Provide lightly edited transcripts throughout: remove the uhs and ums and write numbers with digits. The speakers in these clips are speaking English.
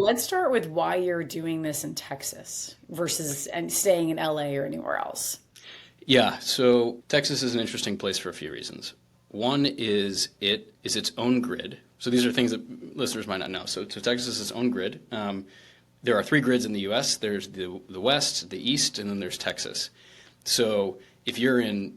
let's start with why you're doing this in Texas versus and staying in LA or anywhere else. Yeah, so Texas is an interesting place for a few reasons. One is it is its own grid. So these are things that listeners might not know. So Texas is its own grid. There are three grids in the U.S. There's the West, the East, and then there's Texas. So if you're in,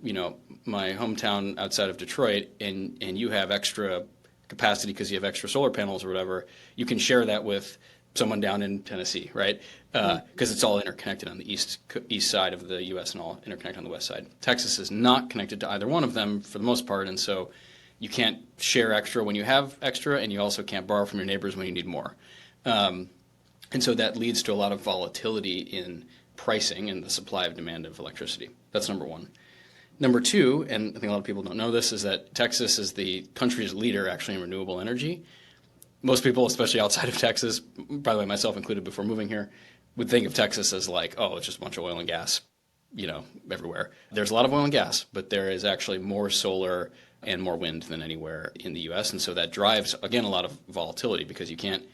my hometown outside of Detroit and you have extra capacity because you have extra solar panels or whatever, you can share that with someone down in Tennessee, right? Because it's all interconnected on the east side of the U.S. and all interconnected on the west side. Texas is not connected to either one of them for the most part, and so you can't share extra when you have extra, and you also can't borrow from your neighbors when you need more. And so that leads to a lot of volatility in pricing and the supply of demand of electricity. That's number one. Number two, and I think a lot of people don't know this, is that Texas is the country's leader actually in renewable energy. Most people, especially outside of Texas, by the way, myself included before moving here, would think of Texas as like, oh, it's just a bunch of oil and gas, everywhere. There's a lot of oil and gas, but there is actually more solar and more wind than anywhere in the U.S. And so that drives, again, a lot of volatility because you can't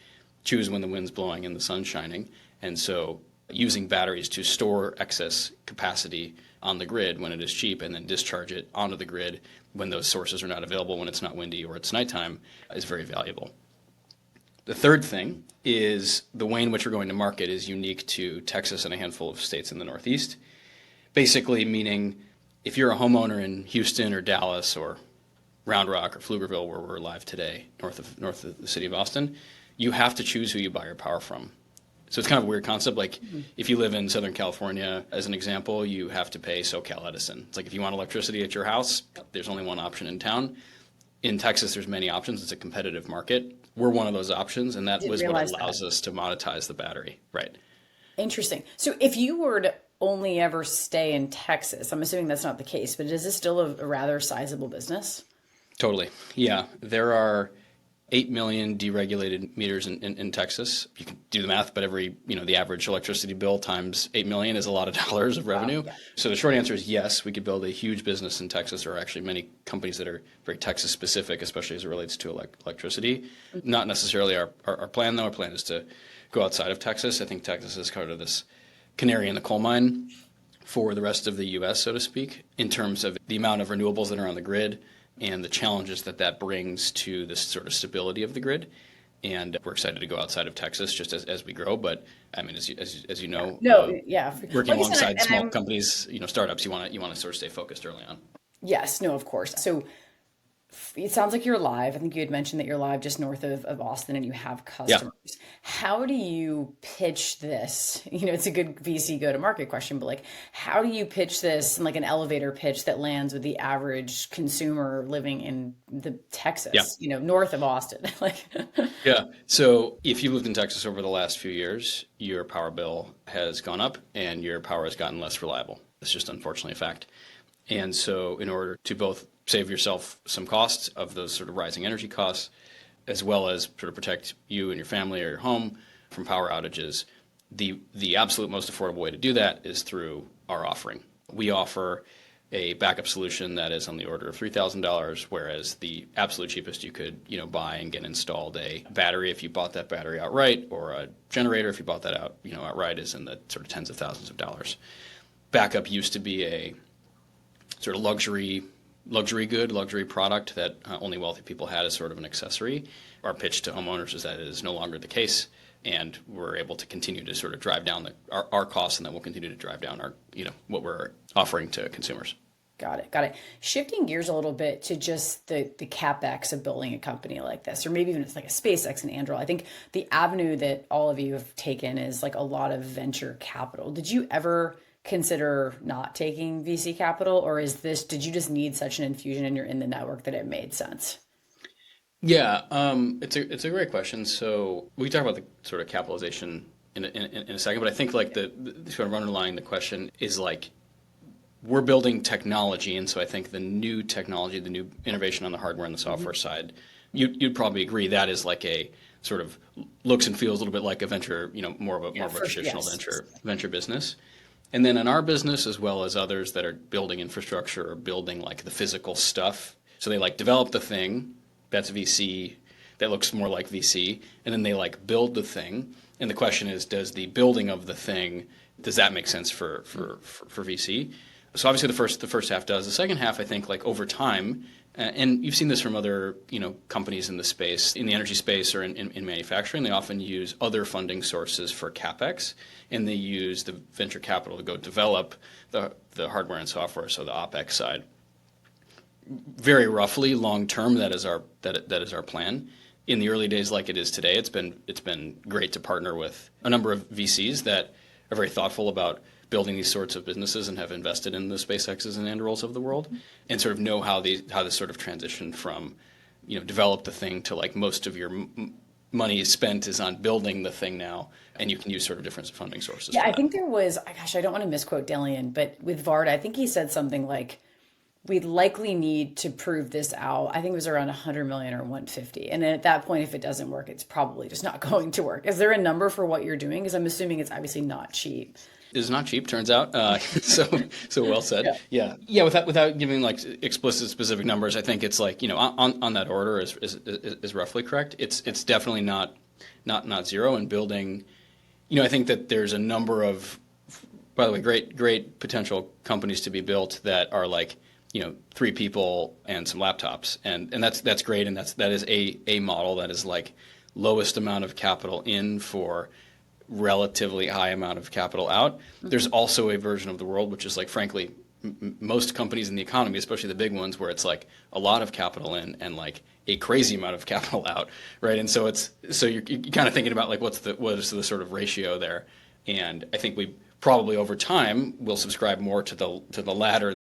choose when the wind's blowing and the sun's shining. And so using batteries to store excess capacity on the grid when it is cheap and then discharge it onto the grid when those sources are not available, when it's not windy or it's nighttime, is very valuable. The third thing is the way in which we're going to market is unique to Texas and a handful of states in the Northeast. Basically meaning if you're a homeowner in Houston or Dallas or Round Rock or Pflugerville, where we're live today, north of the city of Austin, you have to choose who you buy your power from. So it's kind of a weird concept. Like if you live in Southern California, as an example, you have to pay SoCal Edison. It's like if you want electricity at your house, there's only one option in town. In Texas, there's many options. It's a competitive market. We're one of those options, and that Didn't was what realize allows that. us to monetize the battery. Right. Interesting. So if you were to only ever stay in Texas, I'm assuming that's not the case, but is this still a rather sizable business? Totally. Yeah. There are 8 million deregulated meters in Texas. You can do the math, but the average electricity bill times 8 million is a lot of dollars of Wow. revenue. Yeah. So the short answer is yes, we could build a huge business in Texas. There are actually many companies that are very Texas specific, especially as it relates to electricity. Not necessarily our plan, though. Our plan is to go outside of Texas. I think Texas is kind of this canary in the coal mine for the rest of the U.S., so to speak, in terms of the amount of renewables that are on the grid and the challenges that brings to this sort of stability of the grid. And we're excited to go outside of Texas just as we grow. But I mean, as you know, No, yeah. working Like I said, alongside and small I'm companies, startups, you want to sort of stay focused early on. yes, no, of course. So it sounds like you're live. I think you had mentioned that you're live just north of Austin and you have Yeah. customers. How do you pitch this? It's a good VC go to market question, but like, how do you pitch this in like an elevator pitch that lands with the average consumer living in the Yeah. Texas, north of Austin? Like, Yeah. So if you've lived in Texas over the last few years, your power bill has gone up and your power has gotten less reliable. It's just unfortunately a fact. And so in order to both save yourself some costs of those sort of rising energy costs, as well as sort of protect you and your family or your home from power outages, the absolute most affordable way to do that is through our offering. We offer a backup solution that is on the order of $3,000, whereas the absolute cheapest you could, buy and get installed a battery if you bought that battery outright, or a generator if you bought that outright, is in the sort of tens of thousands of dollars. Backup used to be a sort of luxury product that only wealthy people had as sort of an accessory. Our pitch to homeowners is that it is no longer the case, and we're able to continue to sort of drive down our costs, and then we'll continue to drive down our what we're offering to consumers. got it, got it. Shifting gears a little bit to just the capex of building a company like this, or maybe even it's like a SpaceX and Andrew. I think the avenue that all of you have taken is like a lot of venture capital. Did you ever consider not taking VC capital, or did you just need such an infusion and you're in the network that it made sense? Yeah, it's a great question. So we can talk about the sort of capitalization in a second, but I think like the sort of underlying the question is like we're building technology, and so I think the new technology, the new innovation on the hardware and the software side, you'd probably agree that is like a sort of looks and feels a little bit like a venture, more Yeah, of a for sure. traditional Yes. venture business. And then in our business, as well as others that are building infrastructure or building like the physical stuff, so they like develop the thing, that's VC. that looks more like VC, and then they like build the thing. And the question is, does the building of the thing, does that make sense for VC? So obviously the first half does. The second half, I think, like over time, and you've seen this from other companies in the space, in the energy space or in manufacturing, they often use other funding sources for CapEx, and they use the venture capital to go develop the hardware and software, so the OpEx side. Very roughly, long term, that is our plan. In the early days, like it is today, it's been great to partner with a number of VCs that are very thoughtful about building these sorts of businesses and have invested in the SpaceXs and Andurils of the world, and sort of know how this sort of transition from develop the thing to like most of your money is spent is on building the thing now, and you can use sort of different funding sources. Yeah, for I that. think there was, gosh, I don't want to misquote Delian, but with Varda, I think he said something like, we'd likely need to prove this out. I think it was around 100 million or 150. And then at that point, if it doesn't work, it's probably just not going to work. Is there a number for what you're doing? Because I'm assuming it's obviously not cheap. It's not cheap, turns out. So well said. Yeah. Without giving like explicit specific numbers, I think it's like on that order is roughly correct. It's definitely not zero. And building, I think that there's a number of, by the way, great potential companies to be built that are like 3 people and some laptops, and that's great, and that is a model that is like lowest amount of capital in for relatively high amount of capital out. There's also a version of the world which is like, frankly, most companies in the economy, especially the big ones, where it's like a lot of capital in and like a crazy amount of capital out, right? And so you're kind of thinking about like what is the sort of ratio there, and I think we probably over time will subscribe more to the latter.